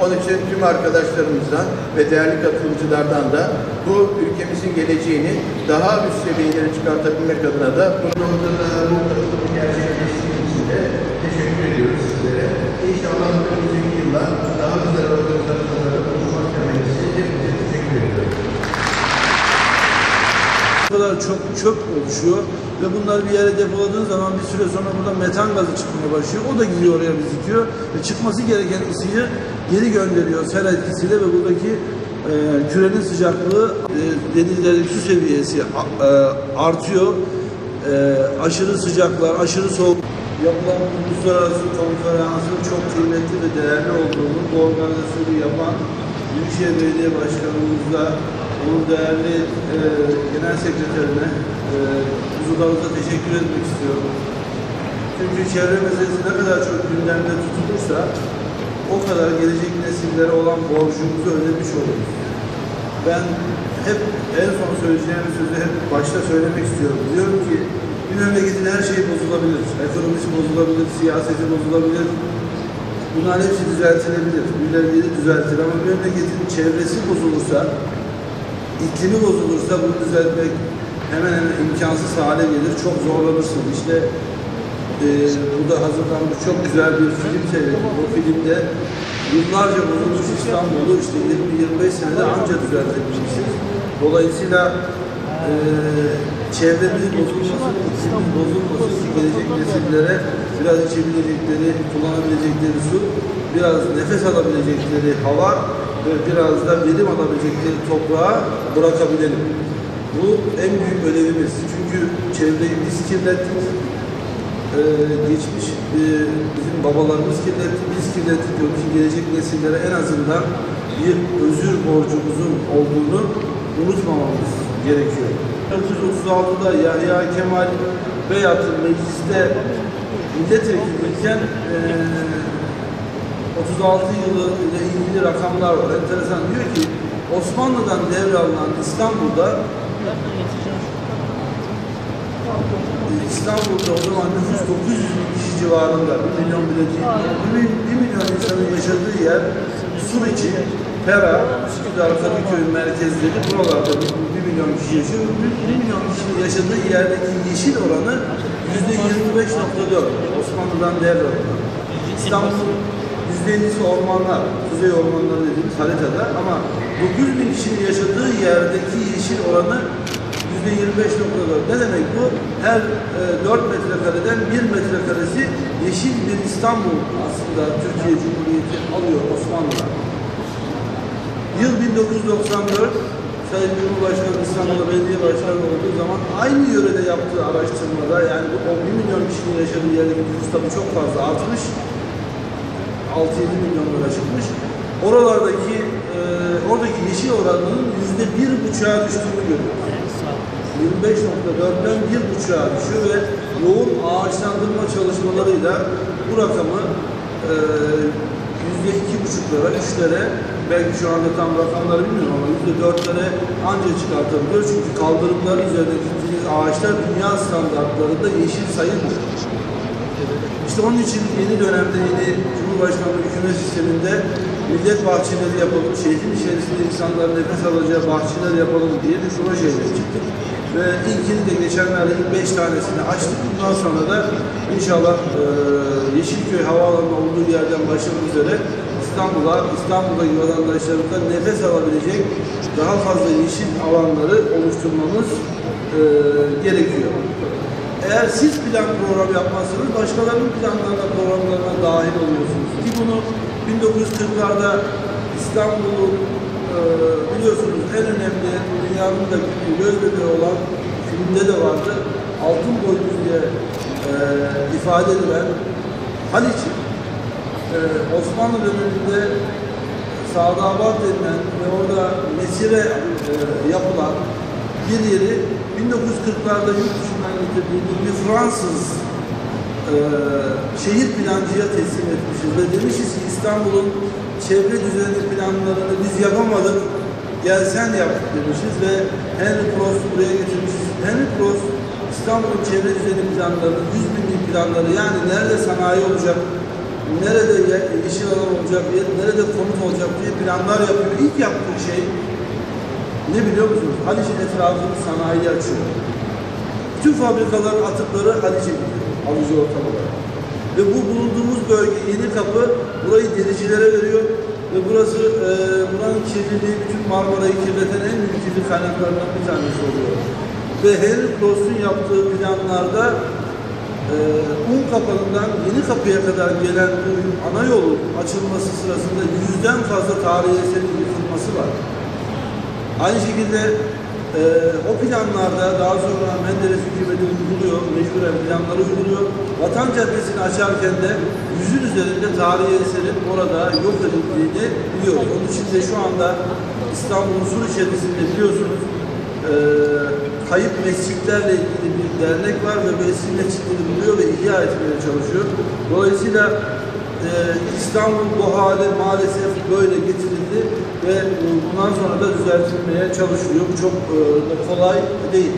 Onun için tüm arkadaşlarımızdan ve değerli katılımcılardan da bu ülkemizin geleceğini daha üst seviyelere çıkartabilmek adına da bu katılımı gerçekleştiği için de teşekkür ediyoruz sizlere. İnşallah önümüzdeki yıllar daha güzel organizasyonlara bulunmak temelisi hepinize teşekkür ediyorum. Bu kadar çok çöp oluşuyor ve bunlar bir yere depoladığın zaman bir süre sonra burada metan gazı çıkmaya başlıyor. O da gidiyor oraya birikiyor ve çıkması gereken ısıyı geri gönderiyor sel etkisiyle ve buradaki kürenin sıcaklığı denizlerin su seviyesi artıyor. Aşırı sıcaklar, aşırı soğuk. Yapılan uluslararası konferansın çok kıymetli ve değerli olduğunu, bu organizasyonu yapan Büyükşehir Belediye Başkanımızla onun değerli genel sekreterine huzurlarınıza teşekkür etmek istiyorum. Çünkü çevre meselesi ne kadar çok gündemde tutulursa o kadar gelecek nesillere olan borcumuzu ödemiş oluruz. Ben hep en son söyleyeceğim sözü hep başta söylemek istiyorum. Diyorum ki bir memleketin her şeyi bozulabilir. Ekonomisi bozulabilir, siyaseti bozulabilir. Bunlar hepsi düzeltilebilir. Birileri düzeltir ama bir memleketin çevresi bozulursa, iklimi bozulursa bunu düzeltmek hemen hemen imkansız hale gelir. Çok zorlanırsınız. İşte burada hazırlanmış çok güzel bir film seyrettim. Bu filmde yıllarca bozulmuş İstanbul'u işte 20-25 senede anca düzeltebilmişiz. Dolayısıyla çevremizin bozulması, iklimin bozulması için gelecek nesillere biraz içebilecekleri, kullanabilecekleri su, biraz nefes alabilecekleri hava ve biraz da verim alabilecekleri toprağa bırakabilelim. Bu en büyük ödevimiz. Çünkü çevreyi biz kirlettik. Geçmiş bizim babalarımız kirletti, biz kirlettik. Onun için gelecek nesillere en azından bir özür borcumuzun olduğunu unutmamamız gerekiyor. 1936'da Yahya Kemal Beyat'ın mecliste milletvekiliyken 36 yılı ile ilgili rakamlar var. Enteresan, diyor ki Osmanlı'dan devralınan İstanbul'da o zaman nüfus 900 bin kişi civarında, 1 milyon bile değil, 1 milyon insanın yaşadığı yer Suriçi, Pera, Üsküdar, Kadıköy merkezleri, buralarda 1 milyon kişi yaşıyor. 1 milyon kişinin yaşadığı yerdeki yeşil oranı %25.4 Osmanlı'dan devralınan. İstanbul'un %50'si ormanlar, kuzey ormanları dediğimiz haritada ama 9 bin kişinin yaşadığı yerdeki yeşil oranı %25.4. Ne demek bu? Her 4 metrekareden 1 metrekaresi yeşil bir İstanbul aslında Türkiye Cumhuriyeti alıyor Osmanlı'dan. Yıl 1994, Sayın Cumhurbaşkanı İstanbul'da belediye başkanı olduğu zaman aynı yörede yaptığı araştırmada, yani bu 1 milyon kişinin yaşadığı yerdeki nüfus tabii çok fazla artmış, 6-7 milyonlara çıkmış. Oradaki yeşil oranının %1,5'a düştüğünü görüyoruz. 25.4'den 1,5'a düşüyor ve yoğun ağaçlandırma çalışmalarıyla bu rakamı %2,5'lara, 3'lere, belki şu anda tam rakamları bilmiyorum ama %4'lere ancak çıkartabiliyor. Çünkü kaldırımların üzerinde diktiğiniz ağaçlar dünya standartlarında yeşil sayılmıyor. İşte onun için yeni dönemde yeni Cumhurbaşkanlığı hükümet sisteminde millet bahçeleri yapalım, şehrin içerisinde insanların nefes alacağı bahçeler yapalım diye bir projeyle çıktık. Ve ilkini de geçenlerde 5 tanesini açtık. Bundan sonra da inşallah Yeşilköy Havaalanı'nın olduğu yerden başlamak üzere İstanbul'daki vatandaşlarımıza nefes alabilecek daha fazla yeşil alanları oluşturmamız gerekiyor. Eğer siz plan program yapmazsanız başkalarının planlarına, programlarına dahil oluyorsunuz. Ki bunu 1940'larda İstanbul'un biliyorsunuz en önemli dünyanın da göz bebeği olan filmde de vardı. Altın boynuz diye ifade edilen Haliç'in Osmanlı döneminde Sadabat denilen ve orada mesire yapılan bir yeri 1940'larda yurt dışından getirdiğimiz bir Fransız şehir plancıya teslim etmişiz ve demişiz ki İstanbul'un çevre düzeni planlarını biz yapamadık, gel sen yap demişiz ve Henry Prost'u buraya getirmişiz. Henry Prost İstanbul'un çevre düzeni planlarını, 100 binlik planları, yani nerede sanayi olacak, nerede yeşil alan olacak, nerede konut olacak diye planlar yapıyor. İlk yaptığı şey ne biliyor musunuz? Haliç'in etrafını sanayi açıyor. Bütün fabrikaların atıkları Haliç'e gidiyor, alıcı ortam olarak. Ve bu bulunduğumuz bölge Yenikapı burayı denizcilere veriyor ve burası buranın kirliliği bütün Marmara'yı kirleten en büyük kirlilik kaynaklarından bir tanesi oluyor. Ve Henry Prost'un yaptığı planlarda Unkapanı'ndan Yenikapı'ya kadar gelen bu ana yolun açılması sırasında 100'den fazla tarihi eserin yıkılması var. Aynı şekilde o planlarda daha sonra Menderes hükümeti uyguluyor, mecburen planları uyguluyor. Vatan Caddesi'ni açarken de 100'ün üzerinde tarihi eserin orada yok edildiğini biliyoruz. Onun için de şu anda İstanbul'un Sur içerisinde biliyorsunuz kayıp mescitlerle ilgili bir dernek var ve bu eski mescitleri buluyor ve ihya etmeye çalışıyor. Dolayısıyla İstanbul bu hale maalesef böyle getirildi ve bundan sonra da düzeltilmeye çalışılıyor. Bu çok kolay değil.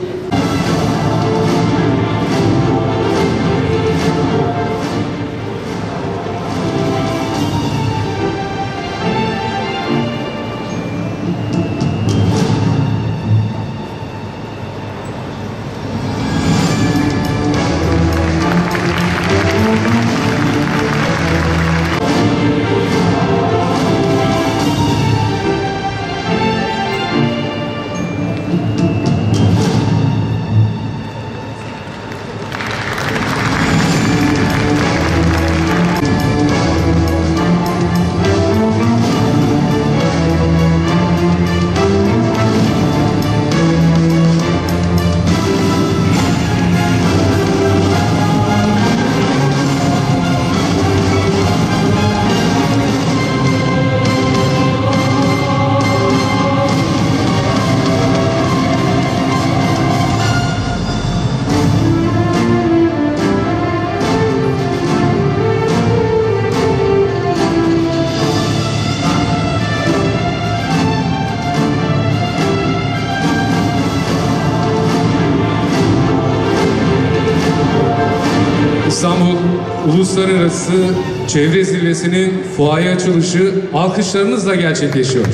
İstanbul Uluslararası Çevre Zirvesi'nin fuaya açılışı alkışlarınızla gerçekleşiyor.